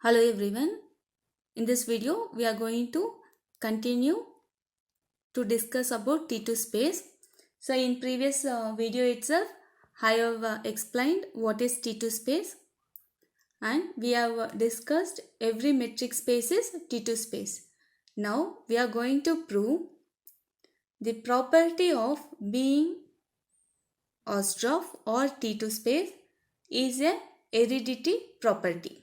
Hello everyone. In this video, we are going to continue to discuss about T2 space. So in previous video itself, I have explained what is T2 space and we have discussed every metric space is T2 space. Now we are going to prove the property of being Hausdorff or T2 space is a heredity property.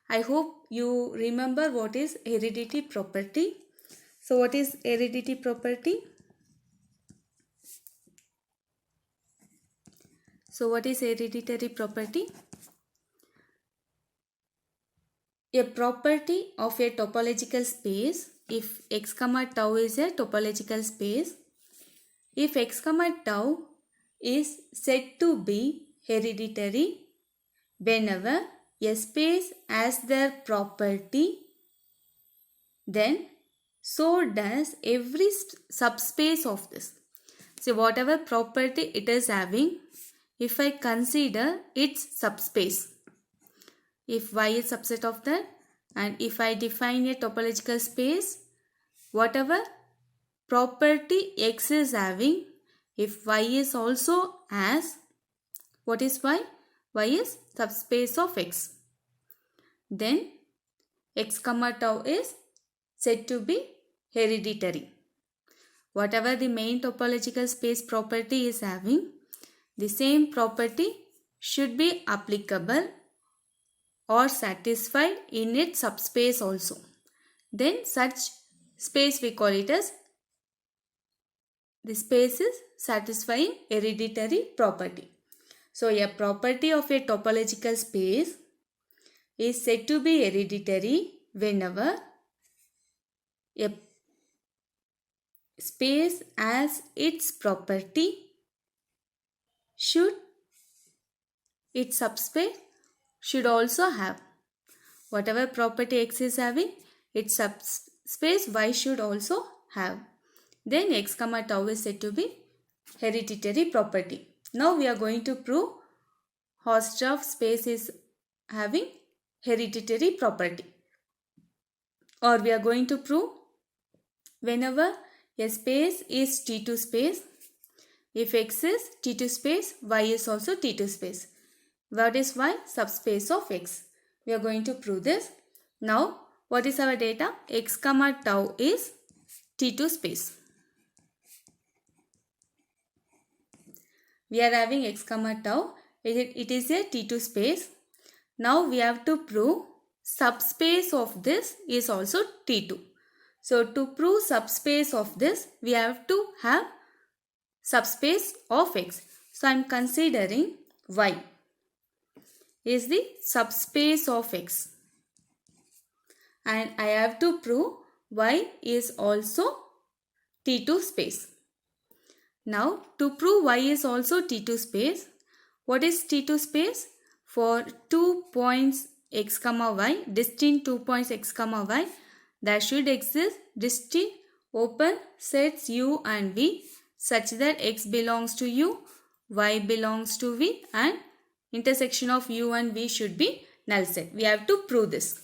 I hope you remember what is heredity property. So what is heredity property? So what is hereditary property? A property of a topological space if x comma tau is a topological space. If x comma tau is said to be hereditary whenever a space has their property, then so does every subspace of this. So whatever property it is having, if I consider its subspace, if y is subset of that, and if I define a topological space, whatever property x is having, if y is also as, what is y? Y is subspace of x. Then x comma tau is said to be hereditary. Whatever the main topological space property is having, the same property should be applicable or satisfied in its subspace also. Then such space we call it as the space is satisfying hereditary property. So a property of a topological space is said to be hereditary whenever a space as its property should its subspace should also have. Whatever property x is having, its subspace y should also have. Then x comma tau is said to be hereditary property. Now we are going to prove Hausdorff space is having hereditary property. Or we are going to prove whenever a space is T2 space, if x is T2 space, y is also T2 space. What is y? Subspace of x. We are going to prove this. Now, what is our data? X comma tau is T2 space. We are having x comma tau. It is a T2 space. Now, we have to prove subspace of this is also T2. So, to prove subspace of this, we have to have subspace of x. So, I am considering y is the subspace of x. And I have to prove y is also T2 space. Now, to prove y is also T2 space, what is T2 space? For 2 points x comma y, distinct 2 points x comma y, there should exist distinct open sets u and v such that x belongs to u, y belongs to v and intersection of u and v should be null set. We have to prove this.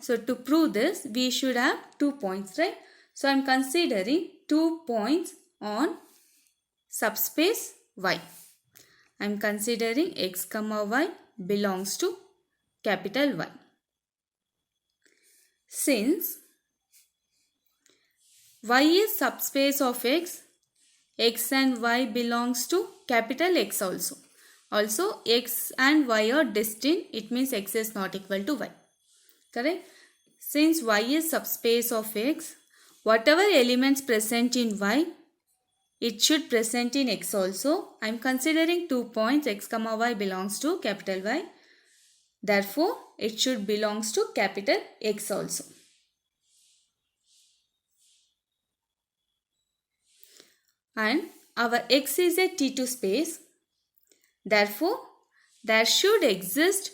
So to prove this, we should have 2 points, right? So I am considering 2 points on subspace y. I am considering x comma y belongs to capital Y. Since y is subspace of x, x and y belongs to capital X also. Also x and y are distinct, it means x is not equal to y. Correct? Since y is subspace of x, whatever elements present in y, it should present in x also. I am considering 2 points x comma y belongs to capital Y. Therefore, it should belongs to capital X also. And our x is a T2 space. Therefore, there should exist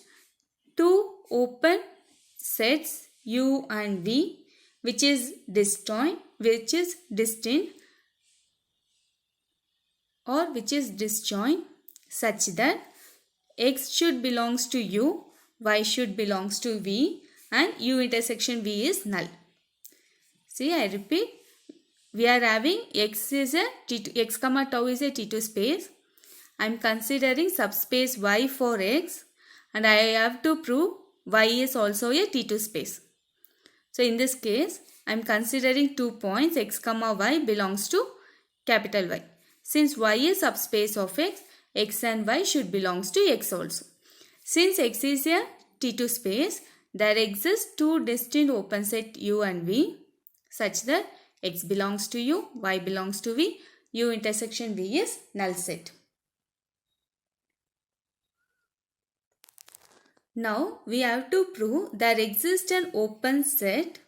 2 open sets u and v which is distinct or which is disjoint such that x should belongs to u, y should belongs to v, and u intersection v is null. See, I repeat, we are having x is a T2, x comma tau is a T2 space. I am considering subspace y for x, and I have to prove y is also a T2 space. So in this case, I am considering 2 points x comma y belongs to capital Y. Since y is subspace of x and y should belongs to x also. Since x is a T2 space, there exists two distinct open set u and v such that x belongs to u, y belongs to v, u intersection v is null set. Now we have to prove there exists an open set.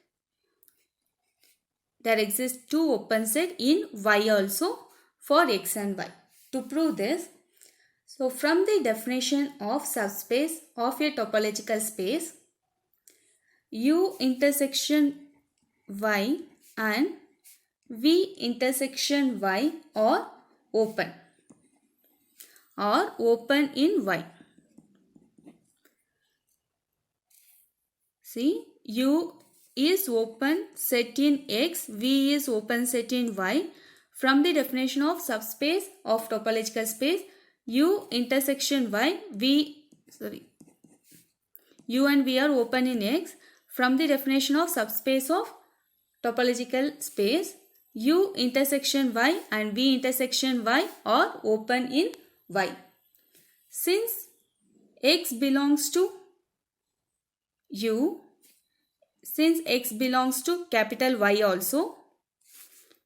There exists two open set in y also for x and y. To prove this, so from the definition of subspace of a topological space, u intersection y and v intersection y are open in y. See, u is open set in x, v is open set in y. From the definition of subspace of topological space, u intersection y, u and v are open in x. From the definition of subspace of topological space, u intersection y and v intersection y are open in y. Since x belongs to u, since x belongs to capital Y also,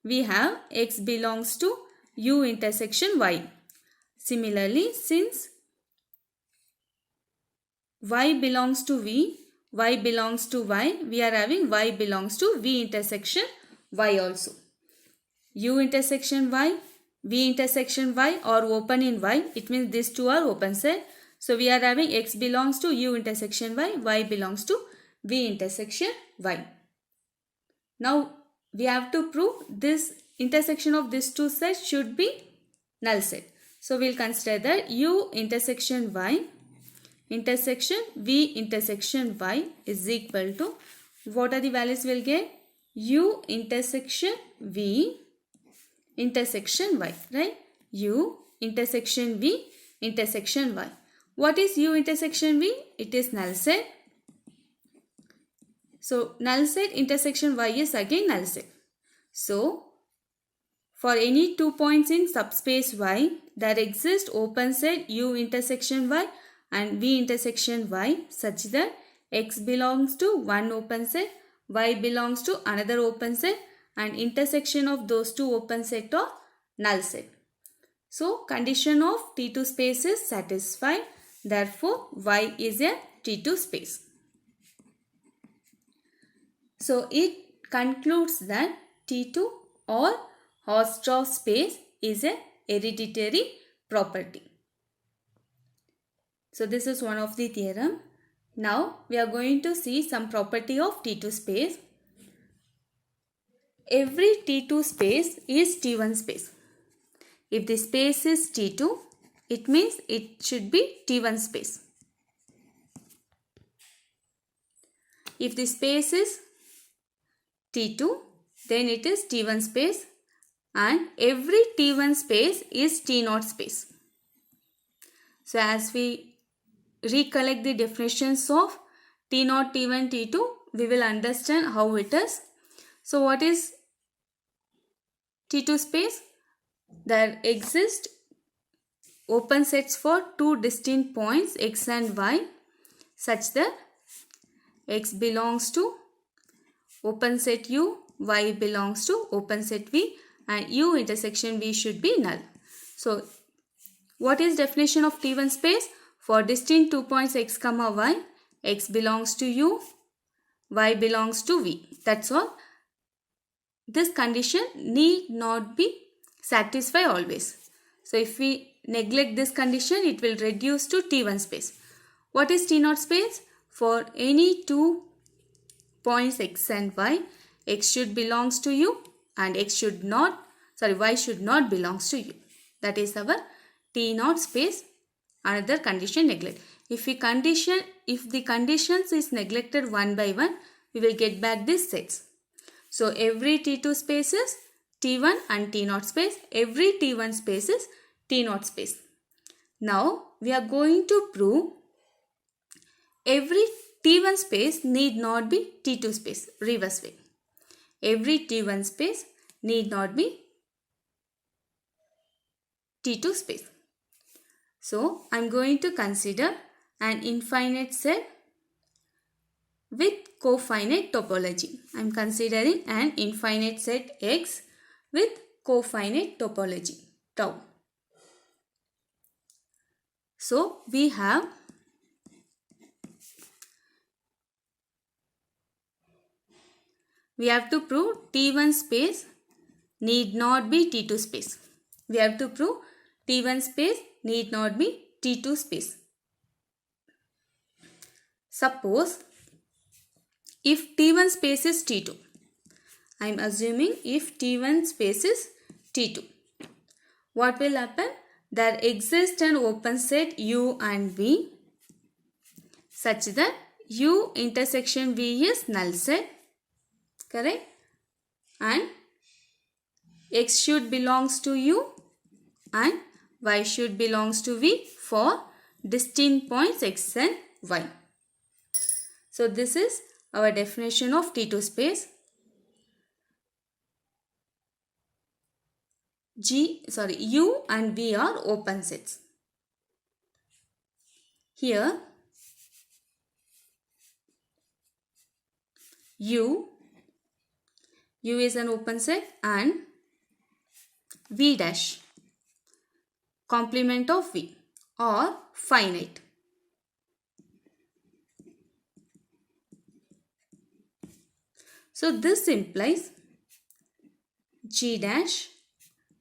we have x belongs to u intersection y. Similarly, since y belongs to v, y belongs to y, we are having y belongs to v intersection y also. U intersection y, v intersection y are open in y. It means these two are open set. So we are having x belongs to u intersection y, y belongs to v intersection y. Now we have to prove this intersection of these two sets should be null set. So we will consider that u intersection y intersection v intersection y is equal to, what are the values we will get? U intersection v intersection y, right? U intersection v intersection y. What is u intersection v? It is null set. So null set intersection y is again null set. So for any 2 points in subspace y, there exists open set u intersection y and v intersection y such that x belongs to one open set, y belongs to another open set, and intersection of those two open set are null set. So condition of T2 space is satisfied. Therefore, y is a T2 space. So it concludes that T2 or Hausdorff space is a hereditary property. So this is one of the theorem. Now we are going to see some property of T2 space. Every T2 space is T1 space. If the space is T2, it means it should be T1 space. If the space is T2, then it is T1 space, and every T1 space is T0 space. So as we recollect the definitions of T0, T1, T2, we will understand how it is. So what is T2 space? There exist open sets for two distinct points x and y such that x belongs to open set u, y belongs to open set v, and u intersection v should be null. So what is definition of T1 space? For distinct 2 points x comma y, x belongs to u, y belongs to v. That's all. This condition need not be satisfied always. So if we neglect this condition, it will reduce to T1 space. What is T0 space? For any 2 points x and y, x should belongs to u and y should not belongs to u. That is our T0 space, another condition neglect. If the conditions is neglected one by one, we will get back these sets. So every T2 space is T1 and T0 space. Every T1 space is T0 space. Now we are going to prove every T1 space need not be T2 space. Reverse way. Every T1 space need not be T2 space. So I am going to consider an infinite set with cofinite topology. I am considering an infinite set X with cofinite topology tau. So we have to prove T1 space need not be T2 space. We have to prove T1 space need not be T2 space. Suppose if T1 space is T2, I am assuming if T1 space is T2, what will happen? There exists an open set U and V such that U intersection V is null set, correct? And X should belongs to U and Y should belongs to V for distinct points X and Y. So this is our definition of T2 space. U and V are open sets. Here U is an open set and V dash complement of V or finite. So this implies G dash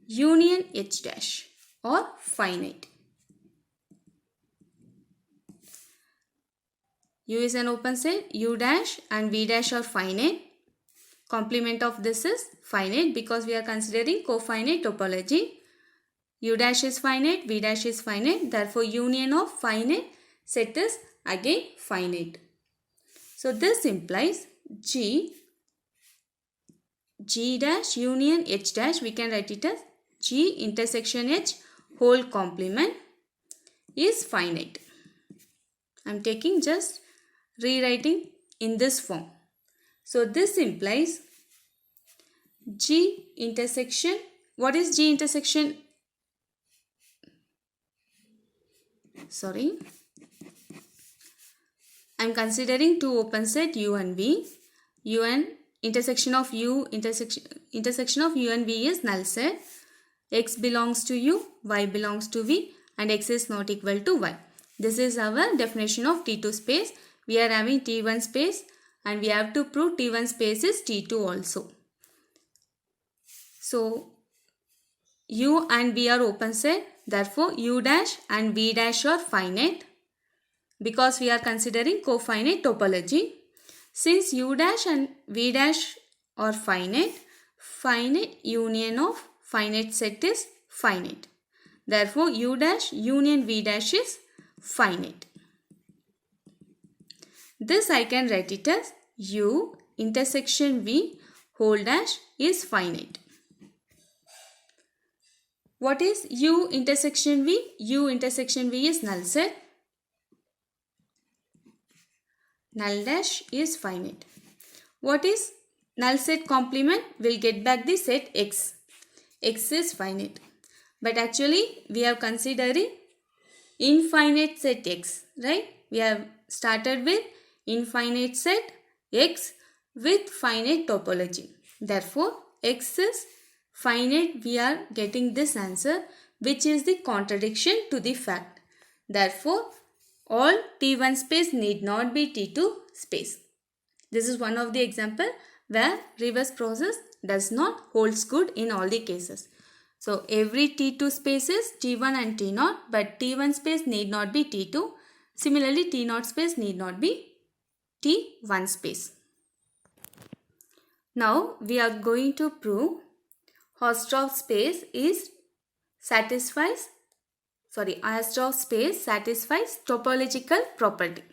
union H dash or finite. U is an open set, U dash and V dash are finite. Complement of this is finite because we are considering cofinite topology. U dash is finite, V dash is finite. Therefore, union of finite set is again finite. So this implies G dash union H dash, we can write it as G intersection H whole complement is finite. I am taking just rewriting in this form. So this implies G intersection. What is G intersection? I am considering two open set U and V. U and intersection of U and V is null set. X belongs to U, Y belongs to V and X is not equal to Y. This is our definition of T2 space. We are having T1 space and we have to prove T1 space is T2 also. So U and V are open set. Therefore, U dash and V dash are finite because we are considering cofinite topology. Since U dash and V dash are finite union of finite set is finite. Therefore, U dash union V dash is finite. This I can write it as U intersection V whole dash is finite. What is U intersection V? U intersection V is null set. Null dash is finite. What is null set complement? We'll get back the set X. X is finite. But actually we are considering infinite set X, right? We have started with infinite set X with finite topology. Therefore, X is finite. We are getting this answer, which is the contradiction to the fact. Therefore, all T1 space need not be T2 space. This is one of the example where reverse process does not holds good in all the cases. So every T2 space is T1 and T0, but T1 space need not be T2. Similarly, T0 space need not be T1 space. Now we are going to prove Hausdorff space is satisfies Hausdorff space satisfies topological property.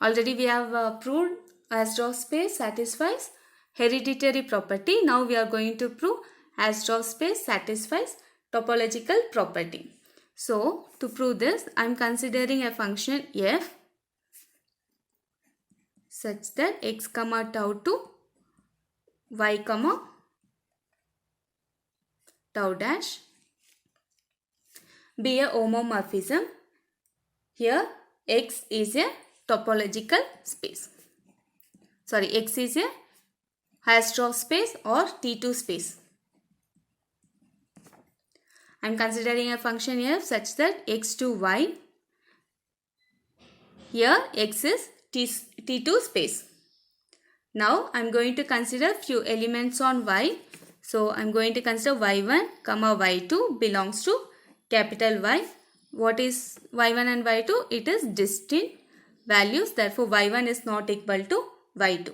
Already we have proved Hausdorff space satisfies hereditary property. Now we are going to prove Hausdorff space satisfies topological property. So to prove this, I am considering a function f such that x comma tau to y comma tau dash be a homomorphism. Here x is a topological space. X is a Hausdorff space or T2 space. I am considering a function f such that x to y. Here x is T2 space. Now I am going to consider few elements on y. So I am going to consider y1 comma y2 belongs to capital Y. What is y1 and y2? It is distinct values. Therefore y1 is not equal to y2.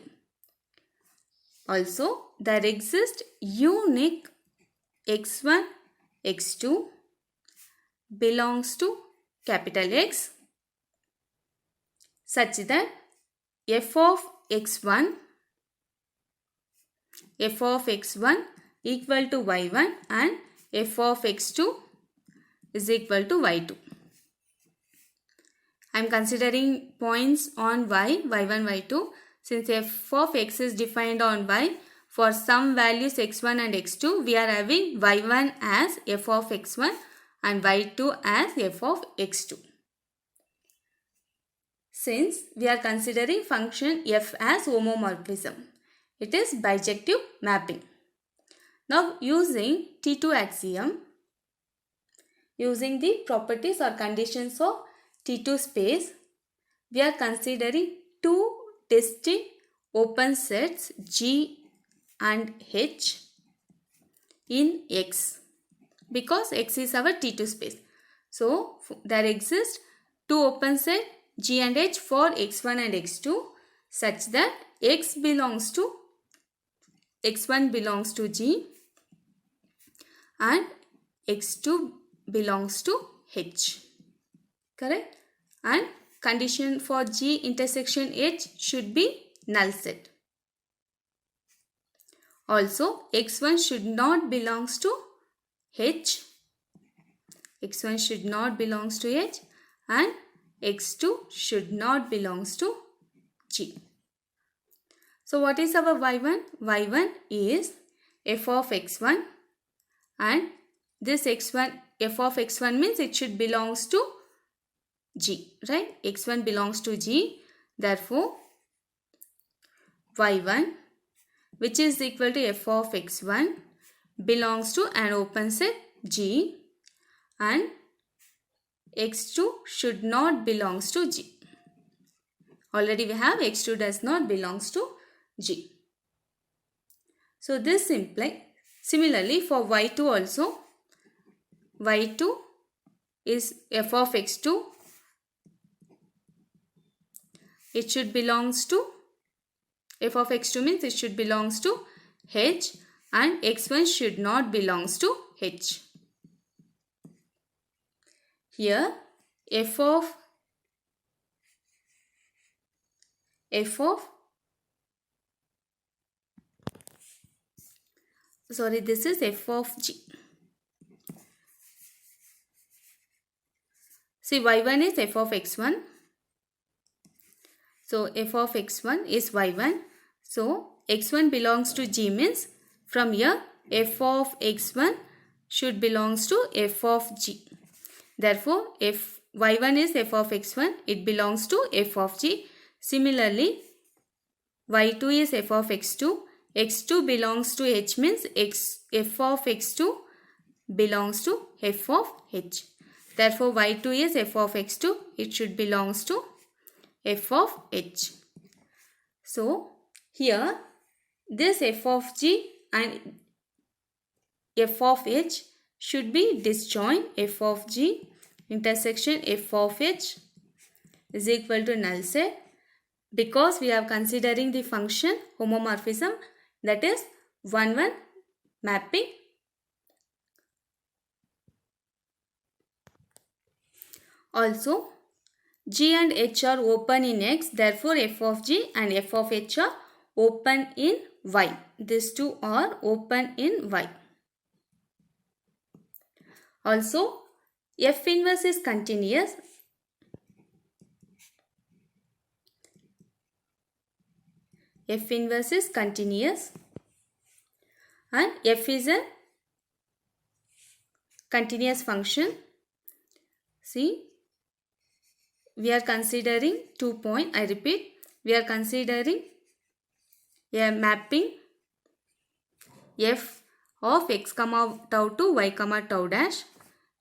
Also there exists unique x1 x2 belongs to capital X such that f of x1 equal to y1 and f of x2 is equal to y2. I am considering points on y, y1, y2. Since f of x is defined on y, for some values x1 and x2, we are having y1 as f of x1 and y2 as f of x2. Since we are considering function f as homomorphism, it is bijective mapping. Now using T2 axiom, using the properties or conditions of T2 space, we are considering two distinct open sets G and H in X because X is our T2 space. So there exist two open sets G and H for x1 and x2 such that x1 belongs to G and x2 belongs to H. Correct? And condition for G intersection H should be null set. Also x1 should not belongs to H. x1 should not belongs to H and x2 should not belongs to G. So what is our y1? y1 is f of x1 and this x1 f of x1 means it should belongs to G, right? x1 belongs to G. Therefore y1 which is equal to f of x1 belongs to an open set G and x2 should not belongs to G. Already we have x2 does not belongs to G. So this implies similarly for y2 also. y2 is f of x2. It should belongs to f of x2 means it should belongs to H and x1 should not belongs to H. Here f of this is f of G. See y1 is f of x1. So f of x1 is y1. So x1 belongs to G means from here f of x1 should belongs to f of G. Therefore if y1 is f of x1, it belongs to f of G. Similarly y2 is f of x2. x2 belongs to H means f of x2 belongs to f of H. Therefore y2 is f of x2. It should belongs to f of H. So here this f of G and f of H should be disjoint. F of G intersection f of H is equal to null set because we are considering the function homomorphism, that is 1-1 mapping Also, G and H are open in X, therefore f of G and f of H are open in Y. These two are open in Y. Also, F inverse is continuous. F inverse is continuous and F is a continuous function. See, we are considering 2 points. I repeat, we are considering a mapping f of x comma tau to y comma tau dash.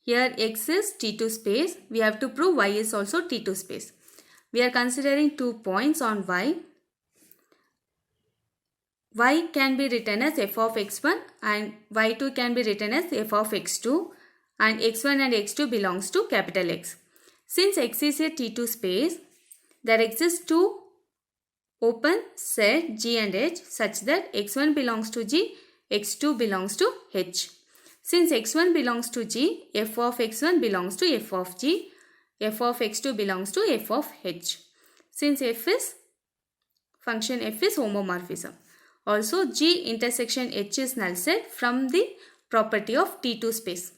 Here x is T2 space. We have to prove y is also T2 space. We are considering 2 points on y. Y can be written as f of x1 and y2 can be written as f of x2, and x1 and x2 belongs to capital X. Since X is a T2 space, there exists two open set G and H such that x1 belongs to G, x2 belongs to H. Since x1 belongs to G, f of x1 belongs to f of G, f of x2 belongs to f of H. Since function f is homomorphism. Also, G intersection H is null set from the property of T2 space.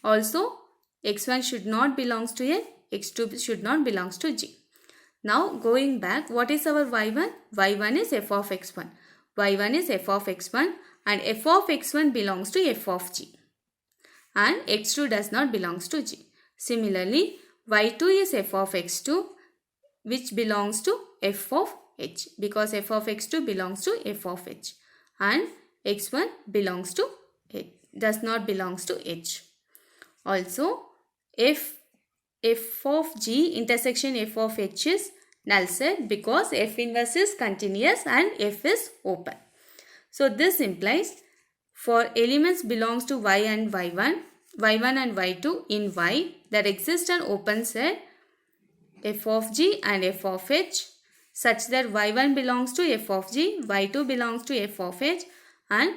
Also, x1 should not belongs to A, x2 should not belongs to G. Now, going back, what is our y1? y1 is f of x1. y1 is f of x1 and f of x1 belongs to f of G. And x2 does not belongs to G. Similarly, y2 is f of x2 which belongs to f of H, because f of x2 belongs to f of H and x1 belongs to H, does not belongs to H. Also, if f of G intersection f of H is null set because f inverse is continuous and f is open. So this implies for elements belongs to y and y1 and y2 in Y, there exists an open set f of G and f of H such that y1 belongs to f of G, y2 belongs to f of H and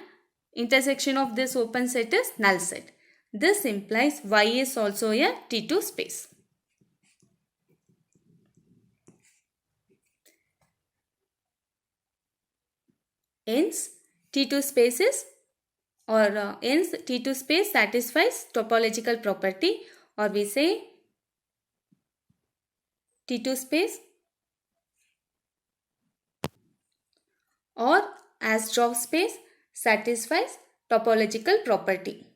intersection of this open set is null set. This implies Y is also a T2 space. Hence, T2 spaces or hence T2 space satisfies topological property, or we say T2 space or Astroff space satisfies topological property.